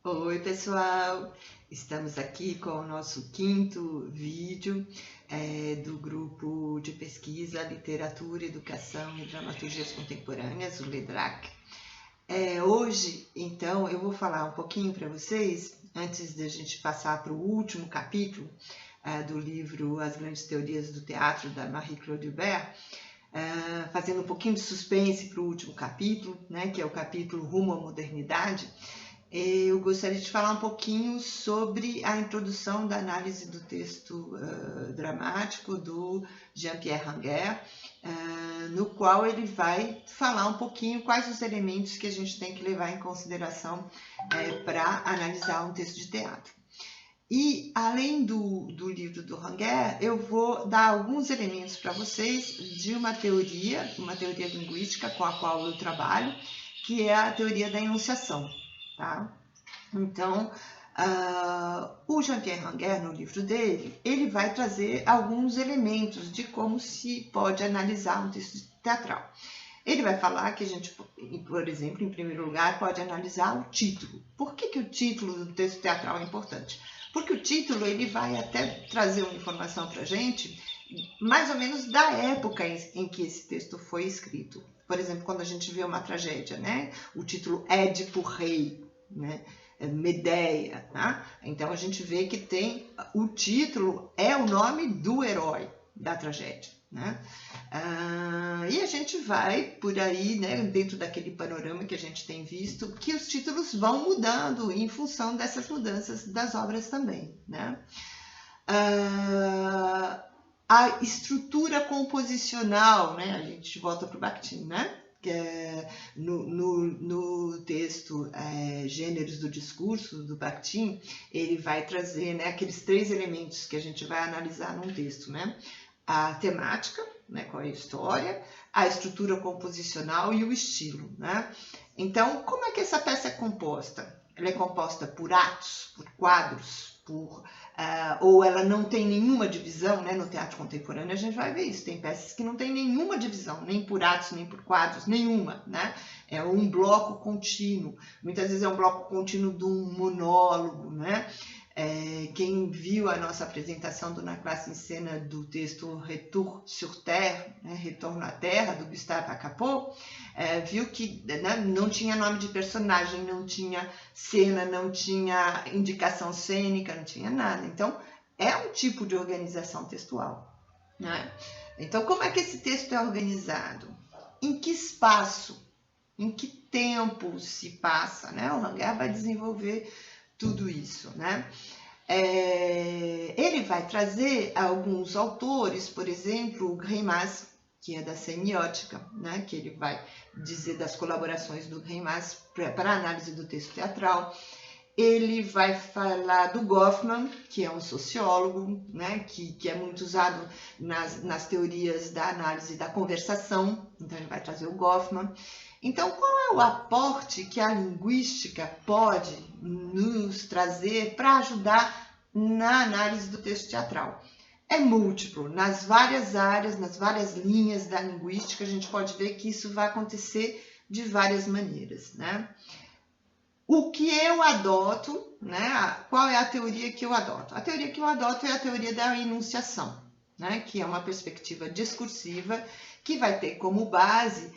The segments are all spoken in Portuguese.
Oi, pessoal! Estamos aqui com o nosso quinto vídeo do grupo de pesquisa Literatura, Educação e Dramaturgias Contemporâneas, o LEDRAC. Hoje, então, eu vou falar um pouquinho para vocês, antes de a gente passar para o último capítulo do livro As Grandes Teorias do Teatro, da Marie-Claude Hubert, fazendo um pouquinho de suspense para o último capítulo, né, que é o capítulo Rumo à Modernidade. Eu gostaria de falar um pouquinho sobre a introdução da análise do texto dramático do Jean-Pierre Ranger, no qual ele vai falar um pouquinho quais os elementos que a gente tem que levar em consideração para analisar um texto de teatro. E, além do livro do Ranger, eu vou dar alguns elementos para vocês de uma teoria linguística com a qual eu trabalho, que é a teoria da enunciação. Tá? Então, o Jean-Pierre Ranger, no livro dele, ele vai trazer alguns elementos de como se pode analisar um texto teatral. Ele vai falar que a gente, por exemplo, em primeiro lugar, pode analisar o título. Por que o título do texto teatral é importante? Porque o título ele vai até trazer uma informação para a gente, mais ou menos da época em que esse texto foi escrito. Por exemplo, quando a gente vê uma tragédia, né? O título Édipo Rei, né? Medeia, tá? Então a gente vê que tem o título é o nome do herói da tragédia, né? E a gente vai por aí, né, dentro daquele panorama que a gente tem visto, que os títulos vão mudando em função dessas mudanças das obras também, né? A estrutura composicional, né? A gente volta para o Bakhtin, né? Que é no texto Gêneros do Discurso, do Bakhtin, ele vai trazer, né, aqueles três elementos que a gente vai analisar num texto, né? A temática, né, qual é a história, a estrutura composicional e o estilo, né? Então, como é que essa peça é composta? Ela é composta por atos, por quadros, ou ela não tem nenhuma divisão, né? No teatro contemporâneo a gente vai ver isso, tem peças que não tem nenhuma divisão, nem por atos, nem por quadros, nenhuma, né? É um bloco contínuo, muitas vezes é um bloco contínuo de um monólogo, né? Quem viu a nossa apresentação do Na Classe em Cena do texto Retour sur Terre, né, Retorno à Terra, do Gustave Acapot, viu que, né, não tinha nome de personagem, não tinha cena, não tinha indicação cênica, não tinha nada. Então, é um tipo de organização textual, né? Então, como é que esse texto é organizado? Em que espaço, em que tempo se passa, né? O Ranger vai desenvolver tudo isso, né? Ele vai trazer alguns autores, por exemplo, o Greimas, que é da semiótica, né? Que ele vai dizer das colaborações do Greimas para a análise do texto teatral. Ele vai falar do Goffman, que é um sociólogo, né? que é muito usado nas teorias da análise da conversação, então ele vai trazer o Goffman. Então, qual é o aporte que a linguística pode nos trazer para ajudar na análise do texto teatral? É múltiplo, nas várias áreas, nas várias linhas da linguística, a gente pode ver que isso vai acontecer de várias maneiras, né? O que eu adoto, né? Qual é a teoria que eu adoto? A teoria que eu adoto é a teoria da enunciação, né? Que é uma perspectiva discursiva que vai ter como base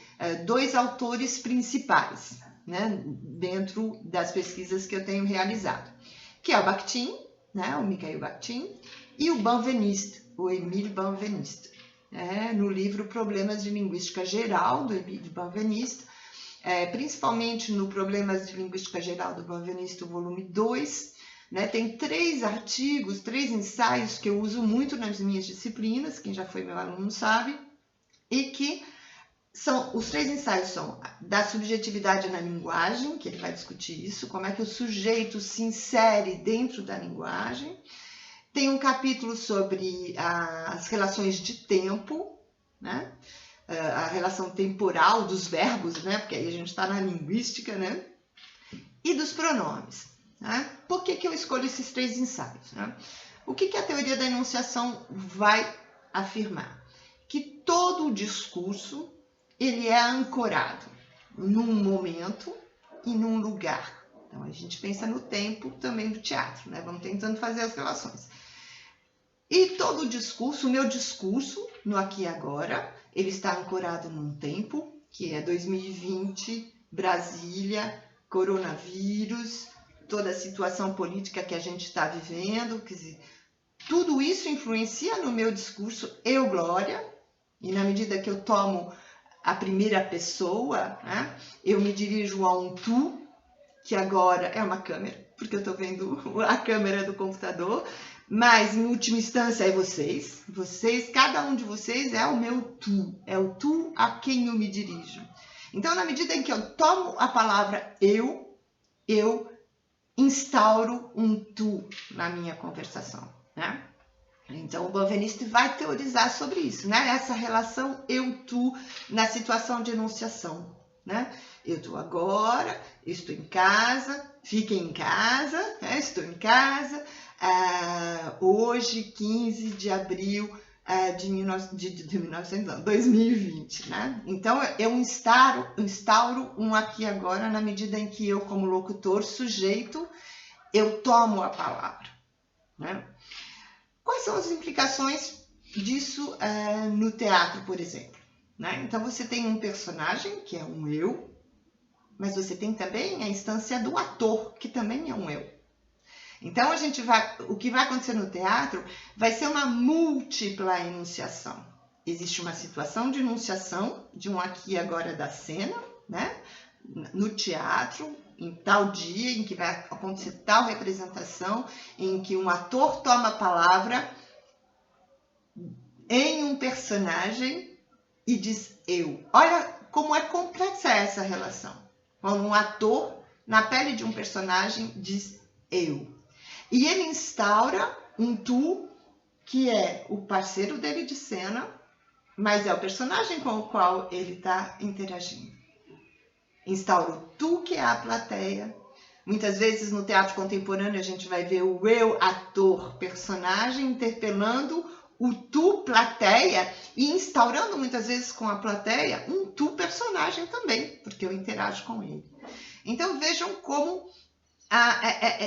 dois autores principais, né? Dentro das pesquisas que eu tenho realizado, que é o Bakhtin, né? O Mikhail Bakhtin, e o Benveniste, o Émile Benveniste. No livro Problemas de Linguística Geral, do Émile Benveniste, principalmente no Problemas de Linguística Geral do Benveniste, volume 2, né? Tem 3 artigos, 3 ensaios que eu uso muito nas minhas disciplinas, quem já foi meu aluno sabe, e que os 3 ensaios são da subjetividade na linguagem, que ele vai discutir isso, como é que o sujeito se insere dentro da linguagem. Tem um capítulo sobre as relações de tempo, né? A relação temporal dos verbos, né? Porque aí a gente está na linguística, né? E dos pronomes, né? Por que eu escolho esses 3 ensaios, né? O que a teoria da enunciação vai afirmar? Que todo o discurso ele é ancorado num momento e num lugar, Então, a gente pensa no tempo também do teatro, né? Vamos tentando fazer as relações. E todo o discurso, o meu discurso, no aqui e agora, ele está ancorado num tempo, que é 2020, Brasília, coronavírus, toda a situação política que a gente está vivendo, quer dizer, tudo isso influencia no meu discurso, eu, Glória, e na medida que eu tomo a primeira pessoa, né, eu me dirijo a um tu, que agora é uma câmera, porque eu estou vendo a câmera do computador, mas em última instância é vocês. Vocês, cada um de vocês é o meu tu, é o tu a quem eu me dirijo. Então, na medida em que eu tomo a palavra eu instauro um tu na minha conversação, né? Então, o Benveniste vai teorizar sobre isso, né? Essa relação eu-tu na situação de enunciação, né? Eu estou agora, estou em casa, fiquem em casa, né? Estou em casa, hoje, 15 de abril de 2020, né? Então, eu instauro um aqui agora na medida em que eu, como locutor, sujeito, eu tomo a palavra, né? Quais são as implicações disso no teatro, por exemplo? Né? Então, você tem um personagem, que é um eu, mas você tem também a instância do ator, que também é um eu. Então, o que vai acontecer no teatro vai ser uma múltipla enunciação. Existe uma situação de enunciação, de um aqui e agora da cena, né? No teatro, em tal dia, em que vai acontecer tal representação, em que um ator toma a palavra em um personagem e diz eu. Olha como é complexa essa relação. Quando um ator, na pele de um personagem, diz eu. E ele instaura um tu, que é o parceiro dele de cena, mas é o personagem com o qual ele está interagindo. Instaura o tu, que é a plateia. Muitas vezes no teatro contemporâneo a gente vai ver o eu, ator, personagem, interpelando o tu, plateia, e instaurando muitas vezes com a plateia um tu, personagem também, porque eu interajo com ele. Então vejam como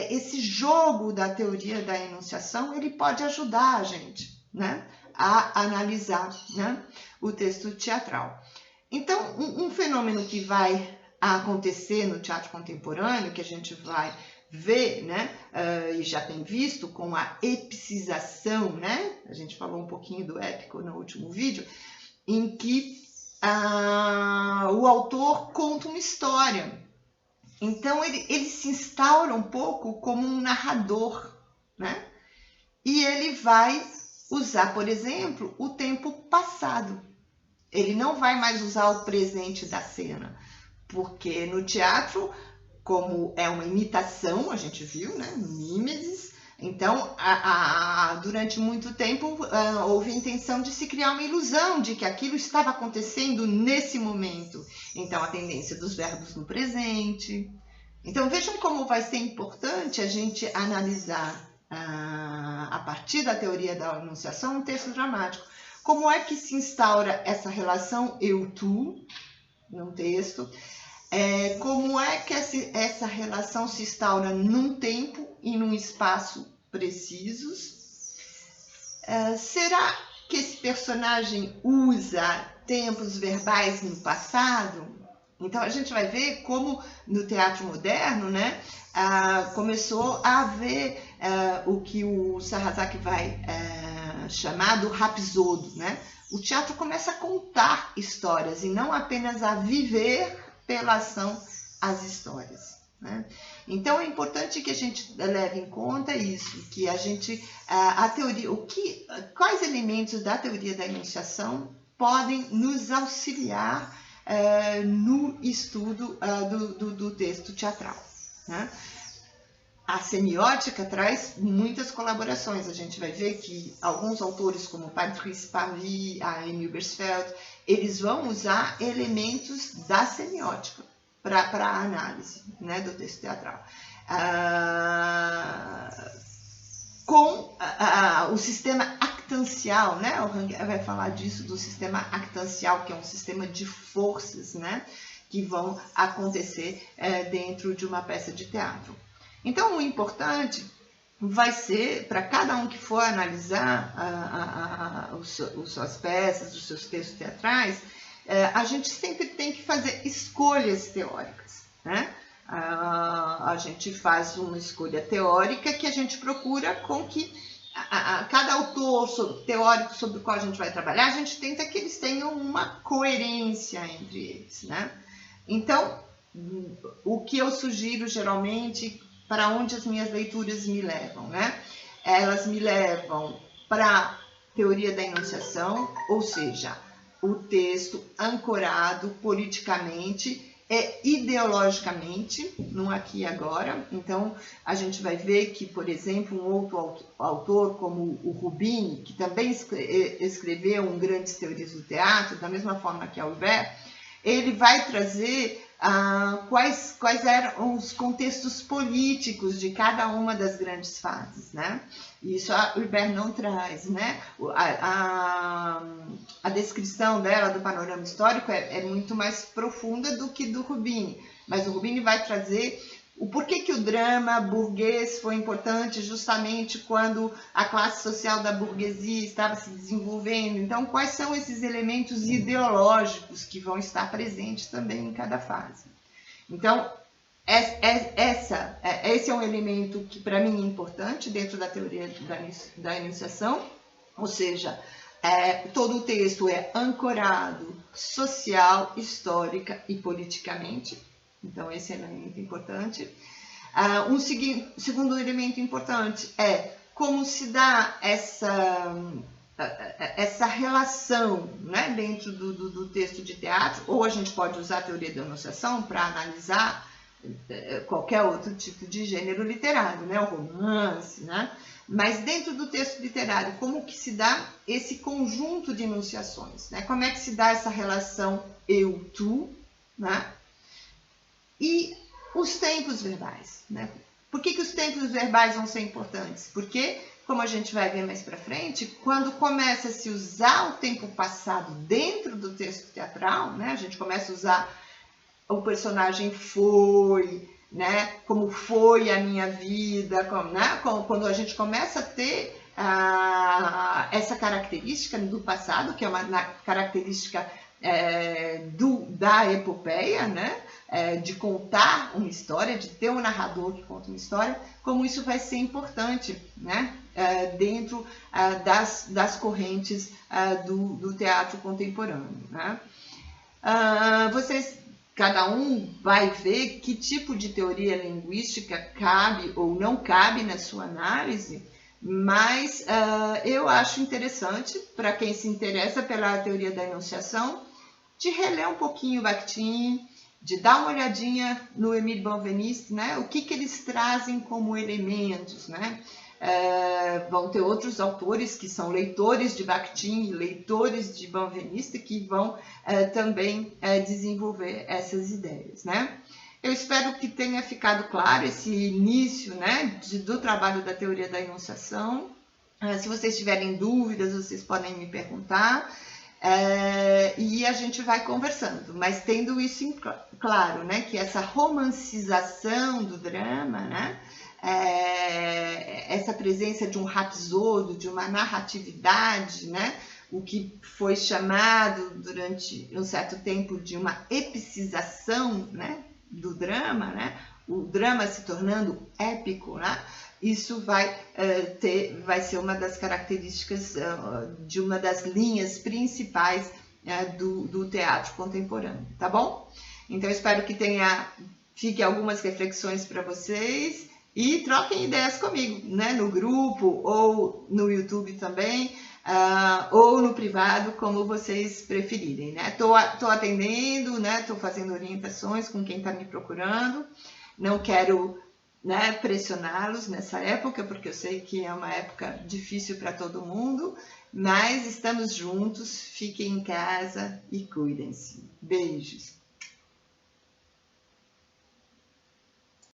esse jogo da teoria da enunciação, ele pode ajudar a gente, né, a analisar, né, o texto teatral. Então, um fenômeno que vai acontecer no teatro contemporâneo, que a gente vai ver, né, e já tem visto com a epicização, né, a gente falou um pouquinho do épico no último vídeo, em que o autor conta uma história. Então, ele se instaura um pouco como um narrador, né? E ele vai usar, por exemplo, o tempo passado. Ele não vai mais usar o presente da cena, porque no teatro, como é uma imitação, a gente viu, né? Mimesis, então, durante muito tempo, houve a intenção de se criar uma ilusão de que aquilo estava acontecendo nesse momento. Então, a tendência dos verbos no presente. Então, vejam como vai ser importante a gente analisar, a partir da teoria da enunciação, um texto dramático. Como é que se instaura essa relação eu-tu num texto? Como é que essa relação se instaura num tempo e num espaço precisos? Será que esse personagem usa tempos verbais no passado? Então, a gente vai ver como no teatro moderno, né, começou a haver o que o Sarrazaki vai chamar do rapsodo, né? O teatro começa a contar histórias e não apenas a viver pela ação as histórias, né? Então é importante que a gente leve em conta isso, que a gente a teoria, quais elementos da teoria da enunciação podem nos auxiliar no estudo do texto teatral, né? A semiótica traz muitas colaborações. A gente vai ver que alguns autores, como Patrice Parry, a Emil Bersfeld, eles vão usar elementos da semiótica para a análise, né, do texto teatral. Com o sistema actancial, né? O Ranguer vai falar disso, do sistema actancial, que é um sistema de forças, né, que vão acontecer dentro de uma peça de teatro. Então, o importante vai ser, para cada um que for analisar suas peças, os seus textos teatrais, a gente sempre tem que fazer escolhas teóricas, né? A gente faz uma escolha teórica que a gente procura com que cada autor teórico sobre o qual a gente vai trabalhar, a gente tenta que eles tenham uma coerência entre eles, né? Então, o que eu sugiro geralmente, para onde as minhas leituras me levam, né? Elas me levam para a teoria da enunciação, ou seja, o texto ancorado politicamente e ideologicamente, no aqui e agora. Então, a gente vai ver que, por exemplo, um outro autor como o Rubini, que também escreveu grandes teorias do teatro, da mesma forma que a Hubert, ele vai trazer quais eram os contextos políticos de cada uma das grandes fases, né? Isso a Hubert não traz, né? A descrição dela do panorama histórico é muito mais profunda do que do Rubini, mas o Rubini vai trazer o porquê que o drama burguês foi importante justamente quando a classe social da burguesia estava se desenvolvendo. Então, quais são esses elementos ideológicos que vão estar presentes também em cada fase? Então, esse é um elemento que para mim é importante dentro da teoria da enunciação, ou seja, todo o texto é ancorado social, histórica e politicamente. Então, esse é um elemento importante. Um segundo elemento importante é como se dá essa relação, né, dentro do texto de teatro, ou a gente pode usar a teoria da enunciação para analisar qualquer outro tipo de gênero literário, né, o romance, né? Mas dentro do texto literário, como que se dá esse conjunto de enunciações, né? Como é que se dá essa relação eu-tu, né? E os tempos verbais, né? Por que os tempos verbais vão ser importantes? Porque, como a gente vai ver mais para frente, quando começa a se usar o tempo passado dentro do texto teatral, né? A gente começa a usar o personagem foi, né? Como foi a minha vida, né? Quando a gente começa a ter essa característica do passado, que é uma característica da epopeia, né? De contar uma história, de ter um narrador que conta uma história, como isso vai ser importante, né? Dentro das correntes do teatro contemporâneo, né? Cada um vai ver que tipo de teoria linguística cabe ou não cabe na sua análise, mas eu acho interessante, para quem se interessa pela teoria da enunciação, de reler um pouquinho Bakhtin, de dar uma olhadinha no Émile Benveniste, né? O que eles trazem como elementos, né? Vão ter outros autores que são leitores de Bakhtin, leitores de Benveniste, que vão também desenvolver essas ideias, né? Eu espero que tenha ficado claro esse início, né, do trabalho da teoria da enunciação. Se vocês tiverem dúvidas, vocês podem me perguntar. E a gente vai conversando, mas tendo isso claro, né, que essa romancização do drama, né, essa presença de um rapsodo, de uma narratividade, né, o que foi chamado durante um certo tempo de uma epicização, né, do drama, né, o drama se tornando épico, né, isso vai ser uma das características de uma das linhas principais do teatro contemporâneo, tá bom? Então, espero que fique algumas reflexões para vocês e troquem ideias comigo, né? No grupo ou no YouTube também, ou no privado, como vocês preferirem, né? Tô atendendo, né? Tô fazendo orientações com quem está me procurando, não quero, né, pressioná-los nessa época, porque eu sei que é uma época difícil para todo mundo, mas estamos juntos, fiquem em casa e cuidem-se. Beijos!